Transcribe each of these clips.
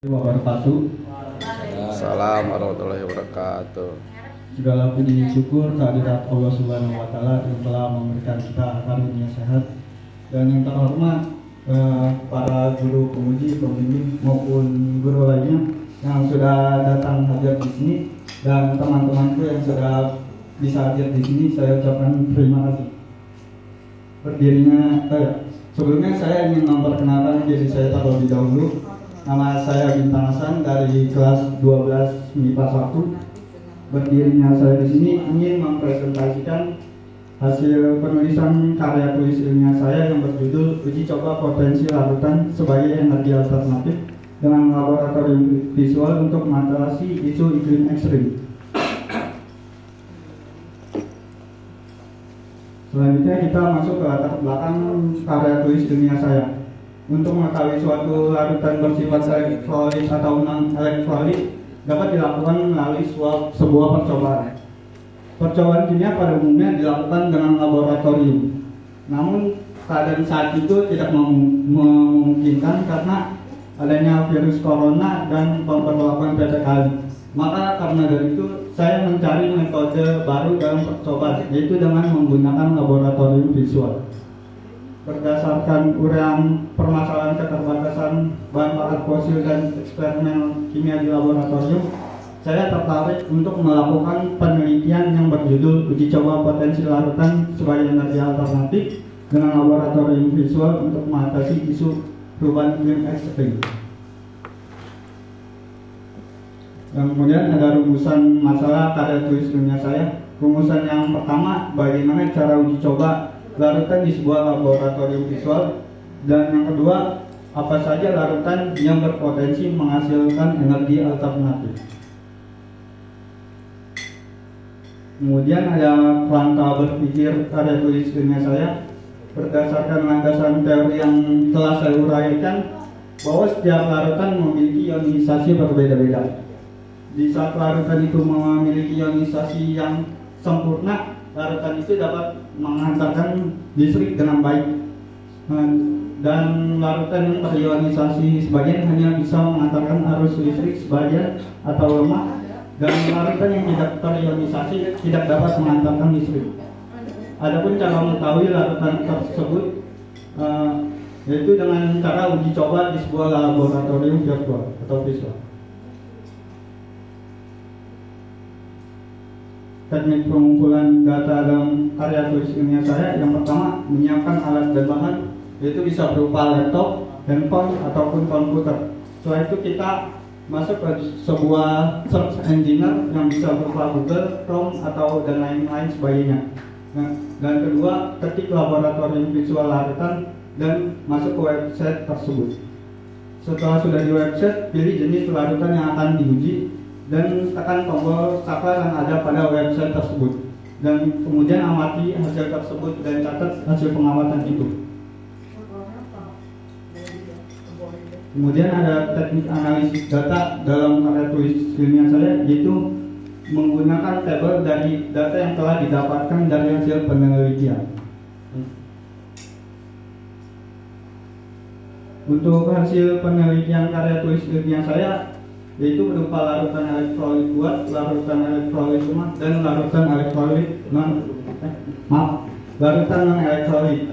Wabarakatuh. Assalamualaikum warahmatullahi wabarakatuh. Segala puji syukur kehadirat Allah Subhanahu wa taala yang telah memberikan kita karunia sehat, dan yang terhormat para guru pemuji, pembimbing maupun guru lainnya yang sudah datang hadir di sini, dan teman-temanku yang sudah bisa hadir di sini, saya ucapkan terima kasih. Berdirinya sebelumnya saya ingin memperkenalkan diri saya terlebih dahulu. Nama saya Bintang Hasan dari kelas 12 MIPA 1. Berdirinya saya di sini ingin mempresentasikan hasil penulisan karya tulis ilmiah saya yang berjudul Uji Coba Potensi Larutan sebagai Energi Alternatif dengan Laboratorium Visual untuk Mengatasi Isu Iklim Ekstrim. Selanjutnya kita masuk ke latar belakang karya tulis ilmiah saya. Untuk mengetahui suatu larutan bersifat elektrolit atau non-elektrolit dapat dilakukan melalui sebuah percobaan. Percobaan kimia pada umumnya dilakukan dengan laboratorium. Namun keadaan saat itu tidak memungkinkan karena adanya virus corona dan pemberlakuan PPKM. Maka karena dari itu saya mencari metode baru dalam percobaan, yaitu dengan menggunakan laboratorium visual. Berdasarkan uraian permasalahan keterbatasan bahan bakar fosil dan eksperimen kimia di laboratorium, saya tertarik untuk melakukan penelitian yang berjudul Uji Coba Potensi Larutan sebagai Energi Alternatif dengan Laboratorium Visual untuk mengatasi isu perubahan iklim ekstrim. Dan kemudian ada rumusan masalah karya tulis ilmiah saya. Rumusan yang pertama, bagaimana cara uji coba larutan di sebuah laboratorium visual, dan yang kedua, apa saja larutan yang berpotensi menghasilkan energi alternatif. Kemudian ada kerangka berpikir karya tulis ilmiah saya. Berdasarkan landasan teori yang telah saya uraikan, bahwa setiap larutan memiliki ionisasi berbeda-beda. Di saat larutan itu memiliki ionisasi yang sempurna, larutan itu dapat menghantarkan listrik dengan baik, dan larutan yang terionisasi sebagian hanya bisa mengantarkan arus listrik sebagian atau lemah, dan larutan yang tidak terionisasi tidak dapat mengantarkan listrik. Adapun cara mengetahui larutan tersebut yaitu dengan cara uji coba di sebuah laboratorium virtual atau visual. Teknik pengumpulan data dalam karya tulis ilmiah saya, yang pertama, menyiapkan alat dan bahan, yaitu bisa berupa laptop, handphone, ataupun komputer. Setelah itu kita masuk ke sebuah search engine yang bisa berupa Google, Chrome, atau dan lain-lain sebagainya. Dan kedua, ketik laboratorium visual larutan dan masuk ke website tersebut. Setelah sudah di website, pilih jenis larutan yang akan diuji dan tekan tombol saklar yang ada pada website tersebut, dan kemudian amati hasil tersebut dan catat hasil pengamatan itu. Kemudian ada teknik analisis data dalam karya tulis ilmiah saya, yaitu menggunakan tabel dari data yang telah didapatkan dari hasil penelitian. Untuk hasil penelitian karya tulis ilmiah saya, yaitu berupa larutan elektrolit kuat, larutan elektrolit lemah, dan larutan larutan non elektrolit.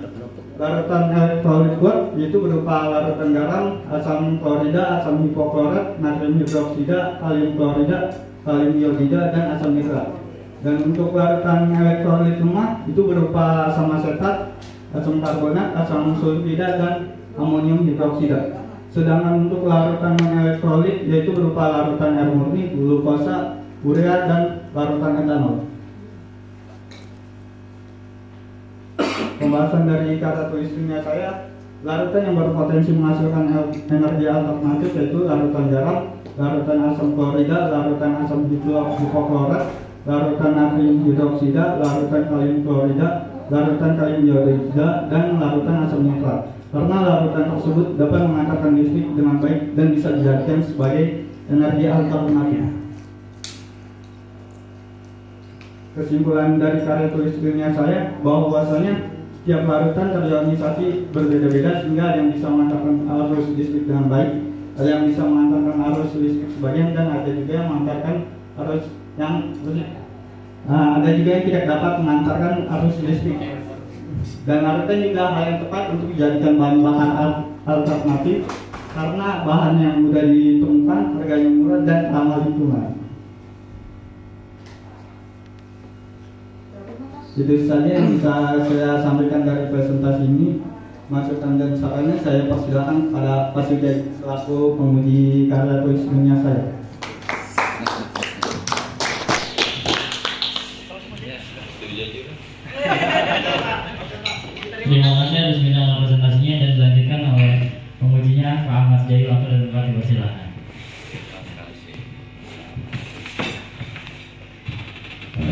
Larutan elektrolit kuat yaitu berupa larutan garam, asam klorida, asam hipoklorat, natrium hidroksida, kalium klorida, kalium iodida, dan asam nitrat. Dan untuk larutan elektrolit lemah itu berupa asam asetat, asam karbonat, asam sulfida, dan amonium hidroksida. Sedangkan untuk larutan non-elektrolit yaitu berupa larutan air murni, glukosa, urea, dan larutan etanol. Pembahasan dari kata tulis ilmiah saya, larutan yang berpotensi menghasilkan energi alternatif yaitu larutan garam, larutan asam klorida, larutan asam hipoklorat, larutan natrium hidroksida, larutan kalium klorida, larutan kalium iodida, dan larutan asam nitrat. Karena larutan tersebut dapat mengantarkan listrik dengan baik dan bisa dijadikan sebagai energi alternatif. Kesimpulan dari karya tulis ilmiah saya, bahwasanya setiap larutan terionisasi berbeda-beda sehingga ada yang bisa mengantarkan arus listrik dengan baik, Ada yang bisa mengantarkan arus listrik sebagian dan ada juga yang mengantarkan arus yang ada juga yang tidak dapat mengantarkan arus listrik. Dan larutan juga hal yang tepat untuk dijadikan bahan-bahan alternatif karena bahan yang mudah ditemukan, harganya murah dan ramah lingkungan. Itu saja yang bisa saya sampaikan dari presentasi ini. Masukan dan sarannya saya persilakan pada Pak Sugeng selaku penguji karya tulis ilmiah saya. Terima kasih atas bidang presentasinya dan dilanjutkan oleh pengujinya Pak Ahmad Jayu. Waktu dan tempat dipersilakan.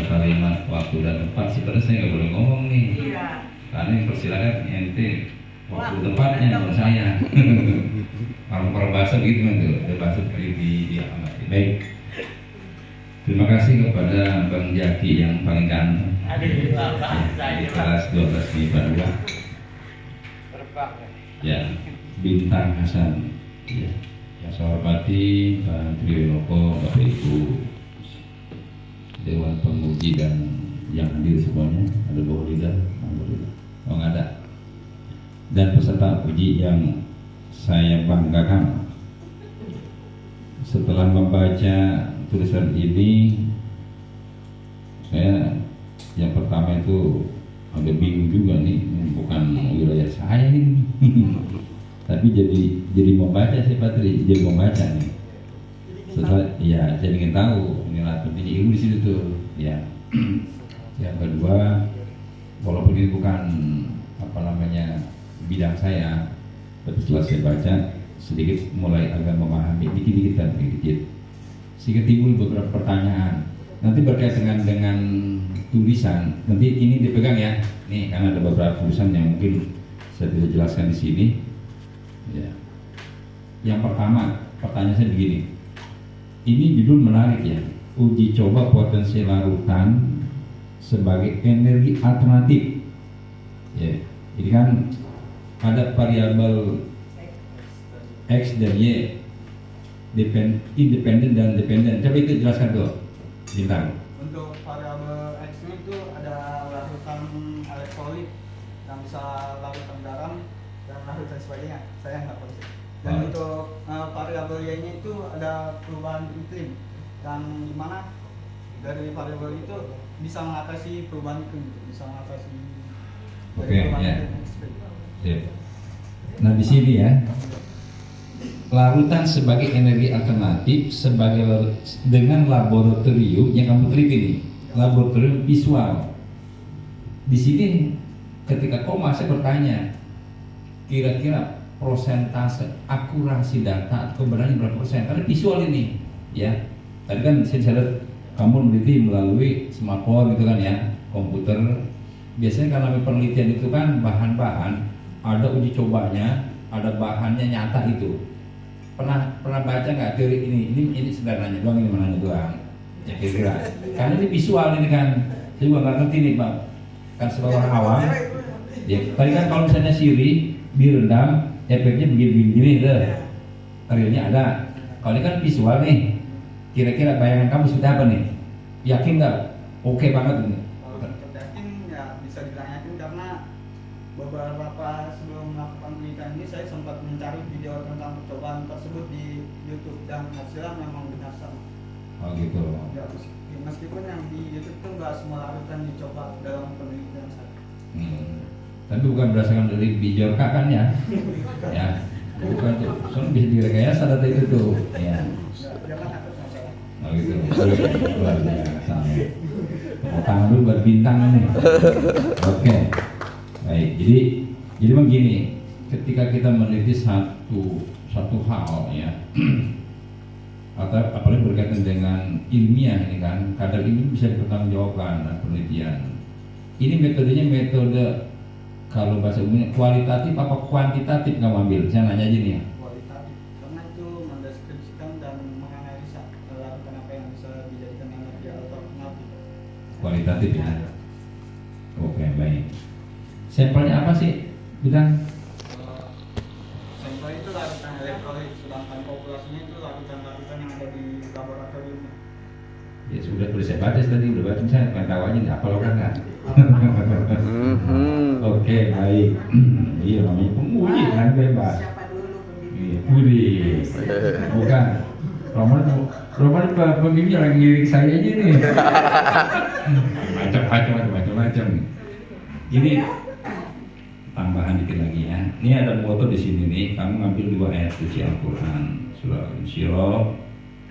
Kalimat waktu dan tempat sebenarnya saya nggak boleh ngomong nih, karena yang persilakan ente waktu tempatnya bukan saya. Kalau bahasa gitu kan tuh, ada bahasa di amati. Baik, terima kasih kepada Bang Jaki yang paling ganteng di kelas 12 di Bandung. Ya, Bintang Hasan. Ya, yang saya hormati Pak Triwinoko, Bapak Ibu Dewan Penguji dan yang hadir semuanya, ada bawah lidah, oh nggak ada, dan peserta uji yang saya banggakan. Setelah membaca tulisan ini, saya yang pertama itu agak bingung juga nih, bukan wilayah saya ini. Tapi jadi membaca sih Patri, jadi membaca nih. Setelah ya saya ingin tahu nilai ilmu di situ tuh ya. Yang kedua, walaupun ini bukan apa namanya bidang saya, tapi setelah saya baca sedikit mulai agak memahami dikit-dikit kan sedikit. Sehingga timbul beberapa pertanyaan. Nanti berkaitan dengan tulisan, nanti ini dipegang ya. Nih karena ada beberapa tulisan yang mungkin saya tidak jelaskan di sini. Ya. Yang pertama, pertanyaan saya begini. Ini judul menarik ya, uji coba potensi larutan sebagai energi alternatif. Ya, ini kan ada variabel X dan Y, independen dan dependen. Coba itu jelaskan tuh, Bintang. Untuk variabel X itu ada larutan elektrolit yang bisa larutan garam dan larutan sebagainya. Saya nggak tahu. Dan untuk variabel Y-nya itu ada perubahan iklim, dan dimana dari variabel itu bisa mengatasi perubahan iklim, bisa mengatasi perubahan iklim. Ya. Nah di sini ya, larutan sebagai energi alternatif dengan laboratorium yang kamu teliti nih, laboratorium visual. Di sini ketika koma saya bertanya, kira-kira prosentase akurasi data atau kebenarannya berapa persen? Karena visual ini, ya. Tadi kan saya lihat kamu meneliti melalui smartphone gitu kan ya, komputer. Biasanya karena penelitian itu kan bahan-bahan, ada uji cobanya, ada bahannya nyata itu. Pernah baca nggak teori ini? Ini sederhananya doang, ini menanya doang. Ya kira-kira. Karena ini visual ini kan, saya juga nggak ngerti nih Bang. Kan sebagai orang awam. Ya, tadi kan kalau misalnya Siri direndam, efeknya begini-begini tuh, realnya ada. Kalau ini kan visual nih, kira-kira bayangan kamu seperti apa nih? Yakin nggak? Oke banget ini. Kalau tetap yakin ya bisa dibilang yakin karena beberapa sebelum melakukan penelitian ini saya sempat mencari video tentang percobaan tersebut di YouTube dan hasilnya memang benar sama. Oh gitu. Ya, meskipun yang di YouTube itu nggak semua larutan dicoba dalam penelitian saya. Tapi bukan berdasarkan dari Bijorka kan ya? Ya, bukan tuh. Soalnya bisa direkayasa data itu tuh. Ya. Jangan takut masalah. Oh gitu. Luar biasa. Tepuk tangan dulu buat Bintang nih. Oke. Baik. Jadi begini. Ketika kita meneliti satu hal ya, atau apalagi berkaitan dengan ilmiah ini kan, kadar ini bisa dipertanggungjawabkan dan penelitian. Ini metodenya metode kalau bahasa umumnya kualitatif apa kuantitatif kamu ambil? Saya nanya aja nih ya. Kualitatif, karena itu mendeskripsikan dan menganalisa larutan apa yang bisa dijadikan energi alternatif. Kualitatif ya. Oke, baik. Sampelnya apa sih? Bintang? Sampel itu larutan elektrolit, sedangkan laboratoriumnya. Ya sudah saya baca tadi, udah baca saya kan tahu aja apa lo kan. Oke, baik. Iya namanya penguji kan bebas. Siapa dulu pembimbing? Iya, Budi. Bukan. Roman pembimbing yang ngirik saya aja nih. Macam-macam. Ini tambahan dikit lagi ya. Ini ada moto di sini nih. Kamu ngambil 2 ayat suci Al-Quran, surah Al-Insyirah,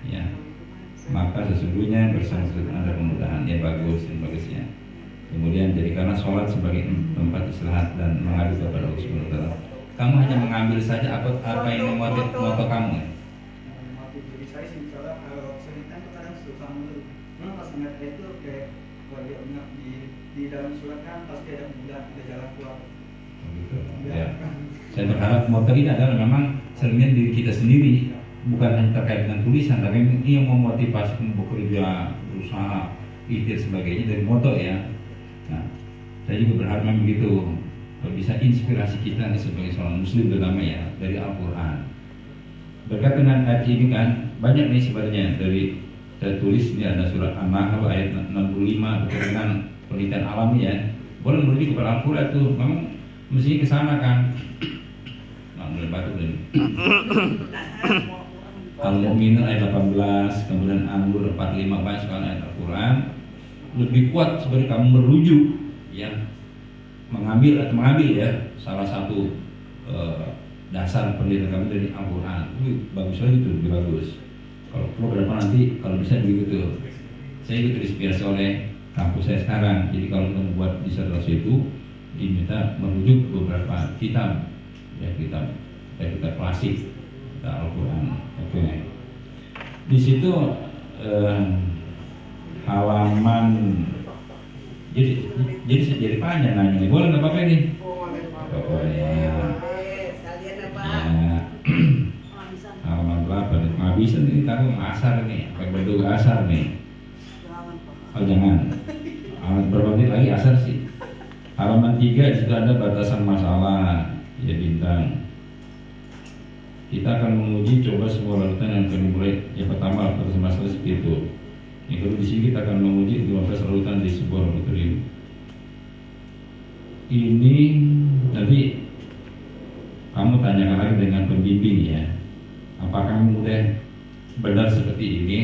ya. Maka sesungguhnya bersama ada kemudahan. Ya bagus ya. Kemudian jadikanlah sholat sebagai tempat istirahat dan mengadu kepada Allah Subhanahu wa Ta'ala. Kamu hanya mengambil saja apa yang memotivasi moto kamu ya? Memotivasi diri saya sih, misalnya kalau cerita itu kadang susah dulu. Memang pas ingat itu kayak wali ingat di dalam surat kan pasti ada mudah, ada jalan keluar. Gitu. Ya. Saya berharap moto ini adalah memang cermin diri kita sendiri, bukan hanya terkait dengan tulisan, tapi ini yang memotivasi bekerja, berusaha, ikhtiar sebagainya dari moto ya. Nah, saya juga berharap memang begitu, bisa inspirasi kita sebagai seorang muslim terutama ya dari Al-Quran. Berkaitan dengan ayat ini kan banyak nih sebenarnya dari saya tulis ini ada surat An-Nahl ayat 65 berkaitan dengan penelitian alami ya. Boleh merujuk kepada Al-Quran tuh, memang mestinya ke sana kan. Nah, mulai batuk dulu. Al-Mu'minun ayat 18, kemudian An-Nur 45 banyak sekali ayat Al-Quran. Lebih kuat sebenarnya kamu merujuk ya, mengambil ya salah satu dasar pendidikan kamu dari Al-Quran. Bagus lagi itu, lebih bagus. Kalau perlu ke depan nanti kalau bisa begitu. Saya juga terinspirasi oleh kampus saya sekarang. Jadi kalau kita membuat disertasi itu diminta merujuk beberapa kitab ya, kitab klasik, kitab Al-Quran. Oke. Di situ halaman jadi panjang nanya nih, boleh nggak apa-apa ini? Boleh. Sekalian apa? Ya. Halaman 8 nggak bisa nih, kamu asar nih, pakai berdua asar nih. Oh jangan. Berapa menit lagi asar sih? Halaman 3 di situ ada batasan masalah ya bintang. Kita akan menguji coba semua larutan yang akan dimulai. Yang pertama batasan masalah seperti itu. Yang kedua di sini kita akan menguji 15 larutan di sebuah laboratorium. Ini nanti kamu tanyakan lagi dengan pembimbing ya. Apakah mudah benar seperti ini?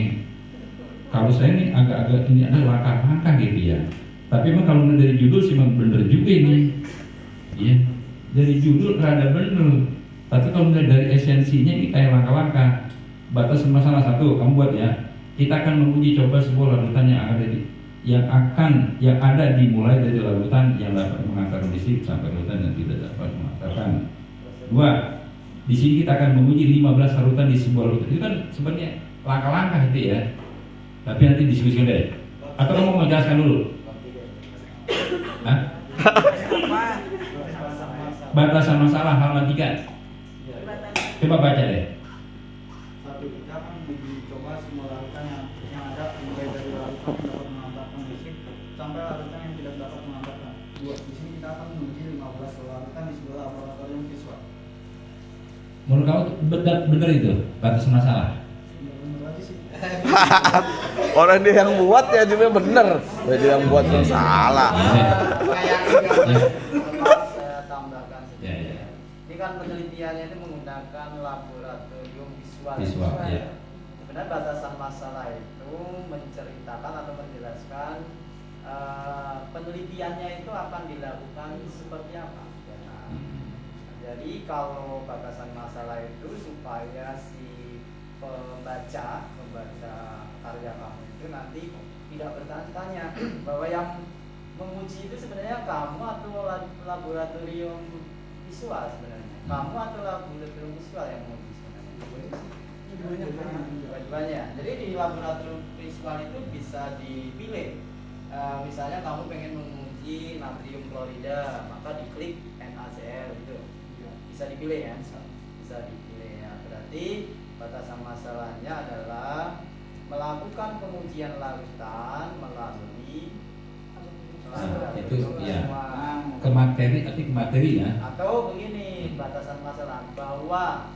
Kalau saya ini agak-agak ini ada langkah-langkah gitu ya. Tapi memang kalau dari judul sih memang benar juga ini. Ya, dari judul rada benar. Tapi kalau dari esensinya ini kayak langkah-langkah. Batas masalah 1 kamu buat ya. Kita akan menguji coba sebuah larutan yang ada dimulai dari larutan yang dapat mengantar listrik sampai larutan yang tidak dapat mengantarkan. 2. Di sini kita akan menguji 15 larutan di sebuah larutan. Itu kan sebenarnya langkah-langkah itu ya. Tapi nanti diskusikan deh. Atau kamu mau jelaskan dulu? Hah? Batasan masalah halaman 3. Coba baca deh. 1. Kita akan coba semua larutan yang ada mulai dari larutan yang dapat mengantarkan listrik sampai larutan yang tidak dapat mengantarkan. 2. Di sini kita akan menguji 15 larutan di sebuah laboratorium visual. Menurut kamu benar itu batas masalah? Benar aja sih. Orang dia yang buat ya juga bener. Dia yang buat yang salah. Saya tambahkan sedikit. Ya. Ini kan penelitiannya itu menggunakan laboratorium visual. Ya. Sebenarnya batasan masalah itu menceritakan atau menjelaskan penelitiannya itu akan dilakukan seperti apa. Ya. Jadi kalau batasan masalah itu supaya si pembaca karya kamu itu nanti tidak bertanya-tanya bahwa yang menguji itu sebenarnya kamu atau laboratorium visual sebenarnya. Kamu atau laboratorium visual yang menguji sebenarnya. Dua-duanya. Jadi di laboratorium visual itu bisa dipilih. Misalnya kamu pengen menguji natrium klorida, maka diklik NaCl gitu. Bisa dipilih ya. Bisa dipilih ya. Berarti batasan masalahnya adalah melakukan pengujian larutan melalui itu ya ke materi ya. Atau begini, batasan masalah bahwa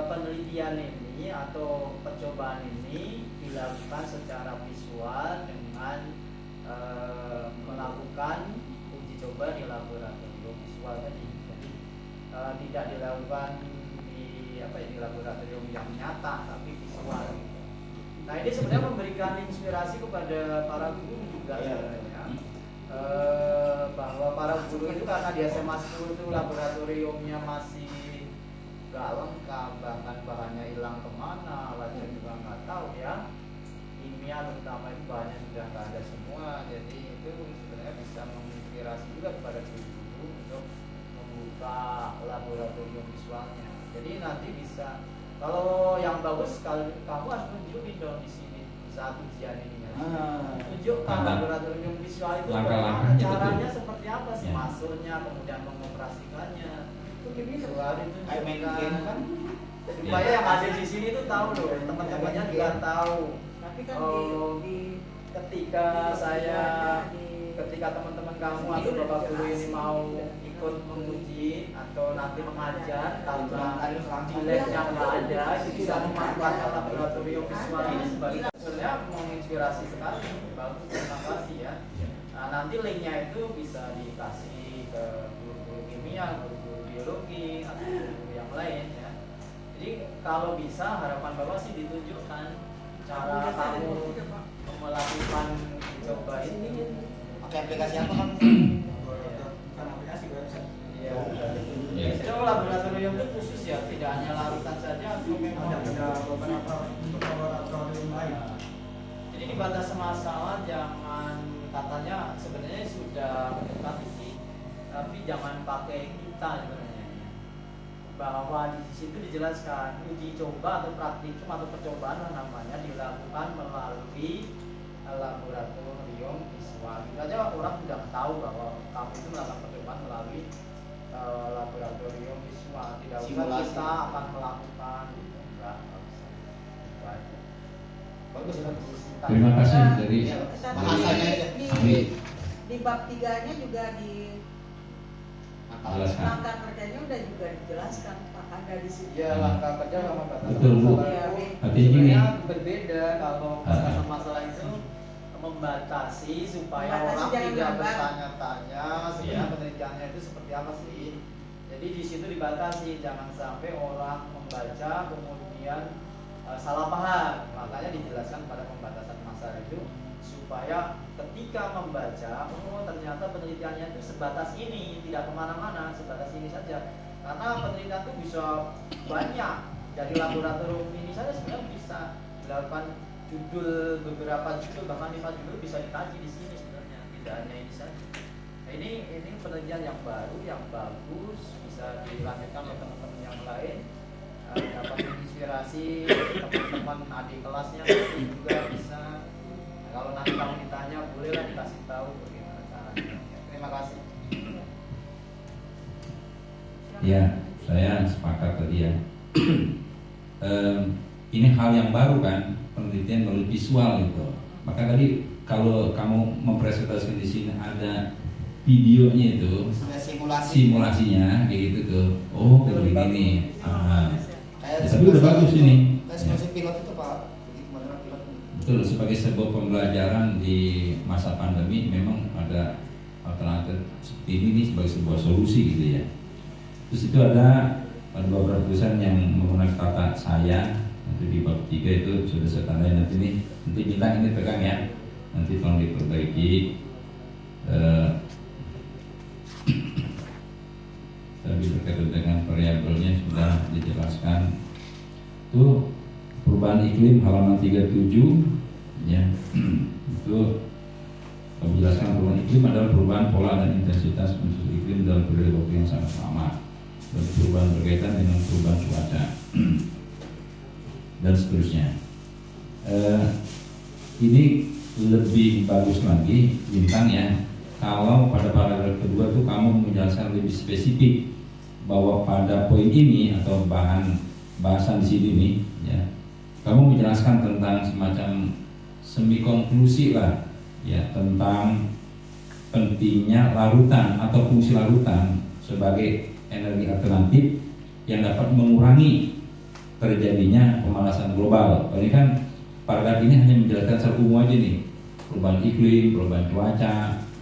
penelitian ini atau percobaan ini dilakukan secara visual dengan melakukan uji coba di laboratorium visual tadi. Jadi tidak dilakukan di laboratorium yang nyata tapi visual. Nah ini sebenarnya memberikan inspirasi kepada para guru juga sebenarnya. Bahwa para guru itu karena di SMA 10 itu laboratoriumnya masih gak lengkap, bahkan bahannya hilang kemana, alatnya juga nggak tahu ya. Kimia terutama itu bahannya sudah nggak ada semua, jadi itu sebenarnya bisa menginspirasi juga kepada guru untuk membuka laboratorium visualnya. Jadi nanti bisa, kalau yang bagus kamu harus tunjukin dong di sini saat ujian ini ya. Tunjukkan laboratorium visual itu bagaimana, caranya seperti apa sih, masuknya, kemudian mengoperasikannya. Itu visual itu kan supaya yang ada di sini tuh tahu loh, teman-temannya juga tahu. Tapi kan ketika teman-teman kamu atau bapak guru ini mau ikut menguji atau nanti mengajar tanpa di labnya nggak ada, itu bisa memanfaatkan laboratorium visual ini sebenarnya menginspirasi sekali. Bagus, terima kasih ya. Nah, nanti linknya itu bisa dikasih ke guru-guru kimia, guru-guru biologi atau guru yang lain ya. Jadi kalau bisa harapan bapak sih ditunjukkan cara kamu melakukan coba ini. pakai aplikasi apa kan? Bukan aplikasi, website. Iya. Jadi laboratorium itu khusus ya, tidak hanya larutan saja, atau memang Ada beberapa untuk laboratorium lain. Jadi ini batas masalah, jangan, katanya sebenarnya sudah mendekati sih, tapi jangan pakai kita sebenarnya. Bahwa di situ dijelaskan uji coba atau praktikum atau percobaan namanya dilakukan melalui laboratorium visual. Itu aja orang sudah tahu bahwa kamu itu melakukan percobaan melalui laboratorium visual. Tidak usah kita akan melakukan gitu. Enggak usah. Itu aja. Bagus. Terima kasih dari Bahasanya aja. Di bab 3-nya juga di jelaskan. langkah kerjanya udah juga dijelaskan Pak, ada di situ. Ya, langkah kerja sama batas Betul, Bu. masalah itu Artinya gini. sebenarnya berbeda. Kalau batasan masalah itu membatasi supaya Membatasi orang jangan tidak nambah. bertanya-tanya sebenarnya penelitiannya itu seperti apa sih. Jadi di situ dibatasi, jangan sampai orang membaca kemudian salah paham. Makanya dijelaskan pada pembatasan masalah itu supaya ketika membaca, oh ternyata penelitiannya itu sebatas ini, tidak kemana-mana, sebatas ini saja. Karena penelitian itu bisa banyak. Dari laboratorium ini saja sebenarnya bisa dilakukan beberapa judul, bahkan 5 judul bisa dikaji di sini sebenarnya, tidak hanya ini saja. Nah, ini penelitian yang baru, yang bagus, bisa dilanjutkan oleh teman-teman yang lain, dapat menginspirasi teman-teman adik kelasnya nanti juga bisa. Nah, kalau nanti kamu ditanya, bolehlah dikasih tahu bagaimana caranya. Terima kasih. Ya, saya sepakat tadi ya. Ini hal yang baru kan, penelitian melalui visual gitu. Maka tadi kalau kamu mempresentasikan di sini ada videonya itu, simulasinya kayak gitu tuh. Oh, begini nih. Ya, tapi udah bagus ini. Seperti pilot itu Pak. Pilot. Betul, sebagai sebuah pembelajaran di masa pandemi memang ada alternatif seperti ini nih sebagai sebuah solusi gitu ya. Terus itu ada beberapa tulisan yang menggunakan kata saya. Nanti di bab 3 itu sudah saya tandai nanti nih. Nanti minta ini pegang ya. Nanti tolong diperbaiki. Tapi berkaitan dengan variabelnya sudah dijelaskan. Itu perubahan iklim halaman 37 ya. Itu menjelaskan perubahan iklim adalah perubahan pola dan intensitas unsur iklim dalam periode waktu yang sangat lama. Dan perubahan berkaitan dengan perubahan cuaca dan seterusnya. Ini lebih bagus lagi bintang ya. Kalau pada paragraf kedua tuh kamu menjelaskan lebih spesifik bahwa pada poin ini atau bahasan di sini nih, ya, kamu menjelaskan tentang semacam semi konklusi lah, ya, tentang pentingnya larutan atau fungsi larutan sebagai energi alternatif yang dapat mengurangi terjadinya pemanasan global. Ini kan paragraf ini hanya menjelaskan secara umum aja nih, perubahan iklim, perubahan cuaca.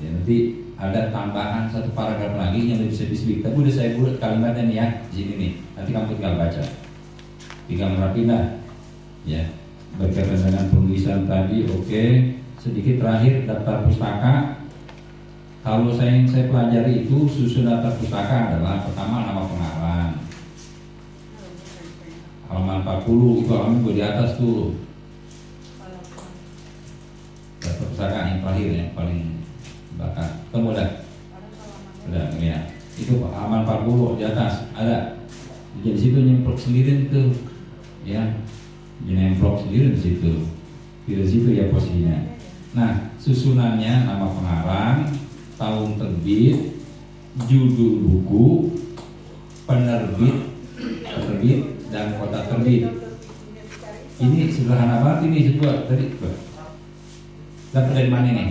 Ya, nanti ada tambahan satu paragraf lagi yang lebih spesifik. Tapi udah saya buat kalimatnya nih ya di sini nih. Nanti kamu tinggal baca, tinggal merapin dah. Ya, berkaitan dengan penulisan tadi, oke. Sedikit terakhir daftar pustaka. Kalau saya pelajari itu susunan daftar pustaka adalah pertama nama pengarang. Halaman 40 itu halaman gue di atas tuh. Daftar pustaka yang terakhir yang paling belakang. Kamu udah ya. Itu halaman 40 di atas ada. Jadi situ nyemprot sendiri tuh, ya. Nyemprot sendiri di situ. Di situ ya posisinya. Nah, susunannya nama pengarang, tahun terbit, judul buku, penerbit dan kota terbit. Ini sederhana banget ini sebuah tadi. Dapat dari mana nih?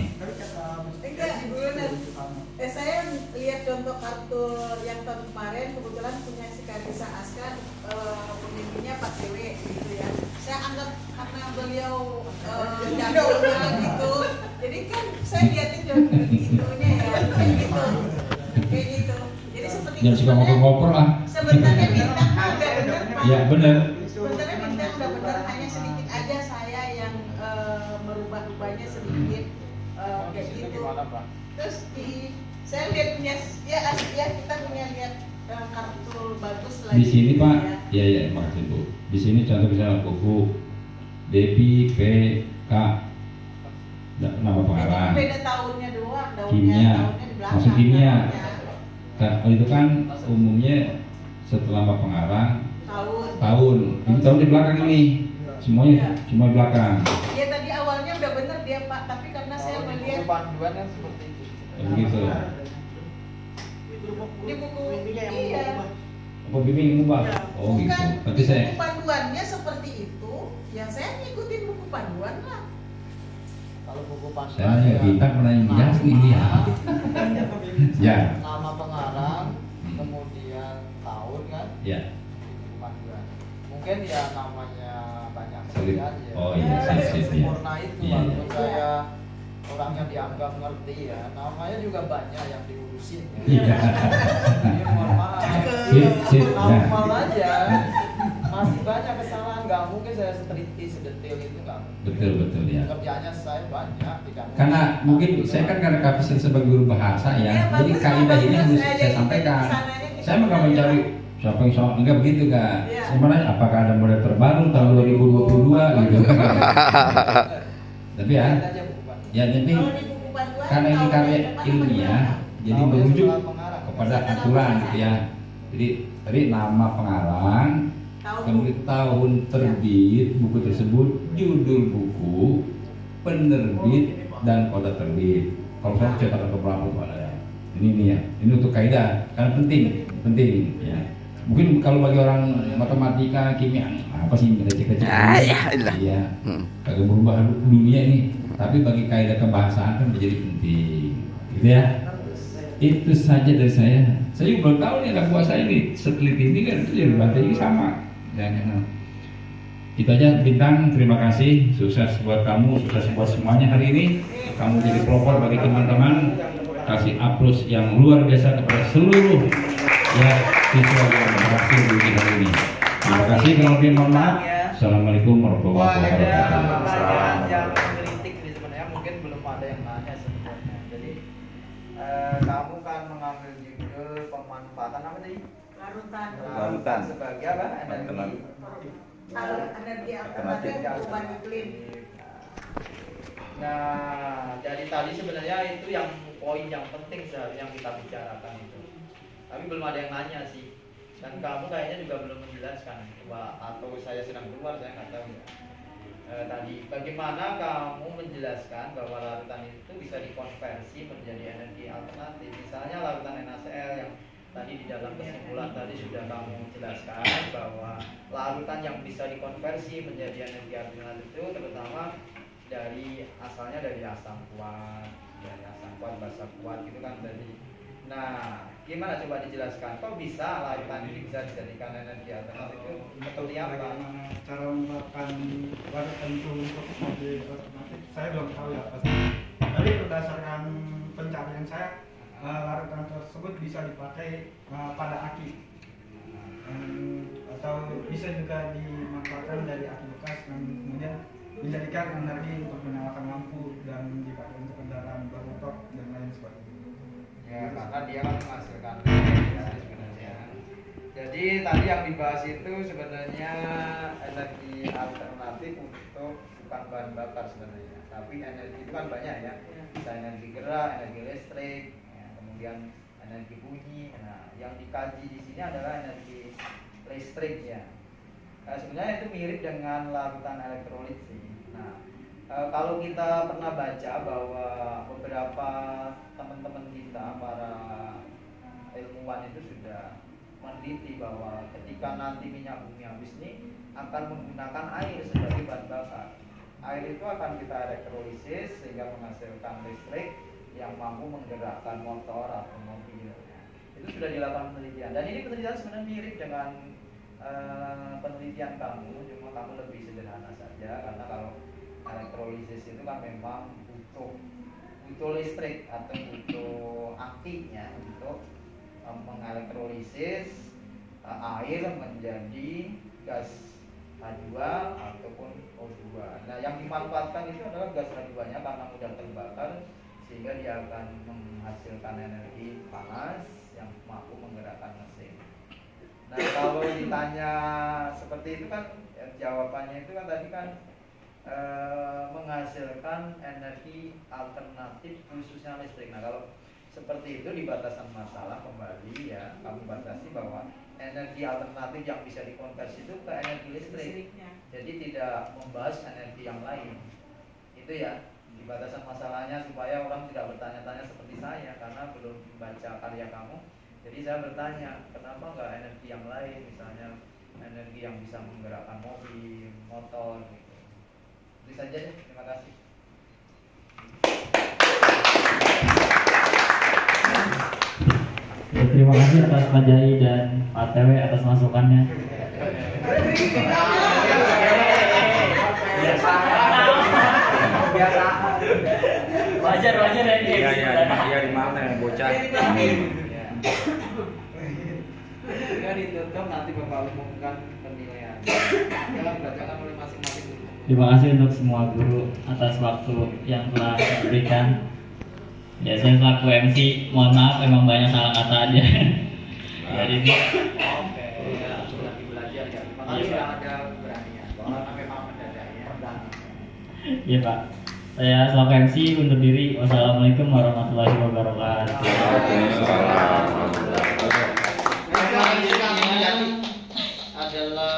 Saya lihat contoh kartu yang tahun kemarin, kebetulan punya si Karisa Aska, pemimpinnya Pak Dewi gitu ya. Saya anggap karena beliau jagonya gitu, jadi kan saya lihatin gitunya ya, kayak gitu. Jadi seperti Jangan suka ngoper-ngoper lah. sebenarnya bintang udah bener Pak. Ya benar. Sebenarnya bintang udah bener, hanya sedikit aja saya yang merubah-rubahnya sedikit kayak gitu. Terus saya lihat punya ya kita punya lihat kartu bagus lagi. Di sini Pak, ya. ya makasih Bu. Di sini contoh misalnya buku Depi PK nama pengarang. Beda tahunnya doang, Kimia, tahunnya di belakang. masuk kimia. tahunnya. Itu kan umumnya setelah nama pengarang Tahun. ini tahun di belakang ini semuanya semua belakang. Ya tadi awalnya udah bener dia Pak, tapi karena saya melihat panduan yang seperti itu. Begitu. di buku iya. Apa bimbing mengubah? Ya, Oh gitu. bukan, Berarti di saya buku panduannya seperti itu, ya saya ngikutin buku panduan lah. Kalau buku panduan saya hanya bintang menanya jelas nih dia. Ya. nama pengarang, kemudian tahun kan, Ya. buku panduan. Mungkin ya namanya banyak Sulit. sekali aja. Oh iya, sip, ya. Sempurna itu Iya, walaupun iya. saya orang yang dianggap ngerti ya, namanya juga banyak yang diurusin ya. Iya. Jadi mohon maaf. Sip, ya. Normal aja. Masih banyak kesalahan, nggak mungkin saya seteliti sedetil itu nggak mungkin. Betul ya. Kerjaannya saya banyak, tidak mungkin. Karena mungkin saya kan karena kapasitas sebagai guru bahasa ya, jadi bagus, kaidah ini bagus. harus Saya saya jadi sampaikan. kesananya kita Saya nggak mencari siapa yang soal enggak begitu Kak. Iya. Sebenarnya apakah ada model terbaru tahun 2022 gitu. Tapi ya, Lihat aja buku panduan. ya jadi Kalau di buku panduan karena ini tahun karya depan ilmiah, jadi Tahunnya merujuk setelah pengarang. kepada aturan gitu ya. Jadi tadi nama pengarang, kemudian tahun terbit buku tersebut, judul buku, penerbit dan kota terbit. Kalau saya cetak atau berapa Pak ya. Ini nih ya, ini untuk kaidah karena penting ya. Mungkin kalau bagi orang matematika, kimia, apa sih kecil-kecil? Iya, kagak berubah dunia ini. Tapi bagi kaidah kebahasaan kan menjadi penting, gitu ya. Itu saja dari saya. Saya juga belum tahu nih anak buah saya nih setelit ini kan itu jadi bantai ini sama. Dan itu aja Bintang, terima kasih, sukses buat kamu, sukses buat semuanya hari ini. Kamu jadi pelopor bagi teman-teman, kasih aplaus yang luar biasa kepada seluruh ya siswa yang berhasil di ujian hari ini. Terima kasih, kalau lebih mohon maaf. Assalamualaikum warahmatullahi wabarakatuh. Yang mengkritik nih sebenarnya mungkin belum ada yang nanya sebenarnya. Jadi kamu kan mengambil judul pemanfaatan apa tadi? Larutan sebagai apa? Energi. energi alternatif perubahan iklim. Nah, jadi tadi sebenarnya itu yang poin yang penting seharusnya yang kita bicarakan itu. Tapi belum ada yang nanya sih. Dan kamu kayaknya juga belum menjelaskan, atau saya sedang keluar, saya nggak tahu ya. Tadi bagaimana kamu menjelaskan bahwa larutan itu bisa dikonversi menjadi energi alternatif? Misalnya larutan NaCl yang tadi di dalam kesimpulan tadi sudah kamu jelaskan bahwa larutan yang bisa dikonversi menjadi energi alternatif itu terutama asalnya dari asam kuat, basa kuat gitu kan tadi. Nah, gimana coba dijelaskan? Kok bisa larutan ini bisa dijadikan energi alternatif itu seperti apa? Bagaimana cara menerapkan larutan itu untuk energi alternatif? Saya belum tahu ya pasti. Tapi berdasarkan pencarian saya, larutan tersebut bisa dipakai pada aki. Atau bisa juga dimanfaatkan dari aki bekas dan kemudian dijadikan energi untuk menyalakan lampu dan dipakai untuk kendaraan bermotor dan lain sebagainya. Ya, karena dia kan menghasilkan listrik ya sebenarnya. Jadi tadi yang dibahas itu sebenarnya energi alternatif untuk bukan bahan bakar sebenarnya. Tapi energi itu kan banyak ya. Bisa energi gerak, energi listrik, ya, kemudian energi bunyi. Nah, yang dikaji di sini adalah energi listrik ya. Sebenarnya itu mirip dengan larutan elektrolit sih. Nah, kalau kita pernah baca bahwa beberapa teman-teman kita, para ilmuwan itu sudah meneliti bahwa ketika nanti minyak bumi habis ini akan menggunakan air sebagai bahan bakar. Air itu akan kita elektrolisis sehingga menghasilkan listrik yang mampu menggerakkan motor atau mobil. Itu sudah dilakukan penelitian dan ini penelitian sebenarnya mirip dengan penelitian kamu, cuma kamu lebih sederhana saja karena kalau elektrolisis itu kan memang butuh listrik atau butuh akinya untuk mengelektrolisis air menjadi gas H2 ataupun O2. Nah, yang dimanfaatkan itu adalah gas H2-nya karena mudah terbakar sehingga dia akan menghasilkan energi panas yang mampu menggerakkan mesin. Nah, kalau ditanya seperti itu kan jawabannya itu kan tadi kan menghasilkan energi alternatif khususnya listrik. Nah, kalau seperti itu di batasan masalah kembali ya kami batasi bahwa energi alternatif yang bisa dikonversi itu ke energi listrik. Jadi tidak membahas energi yang lain. Itu ya di batasan masalahnya supaya orang tidak bertanya-tanya seperti saya karena belum membaca karya kamu. Jadi saya bertanya kenapa nggak energi yang lain, misalnya energi yang bisa menggerakkan mobil, motor gitu. Itu saja deh, terima kasih. Ya, terima kasih atas Pak Jai dan Pak TW atas masukannya. Wajar ya ini. Iya di mana bocah. Jika ditutup nanti Bapak umumkan penilaian. Silakan bacakan oleh masing-masing guru. Terima kasih untuk semua guru atas waktu yang telah diberikan. Ya, saya selaku MC, mohon maaf emang banyak salah kata aja. Jadi Oke, ya, sudah belajar ya. Terima kasih sudah ada keberanian. Karena memang mendadak ya. Iya Pak. Saya selaku MC undur diri. Wassalamualaikum warahmatullahi wabarakatuh. Adalah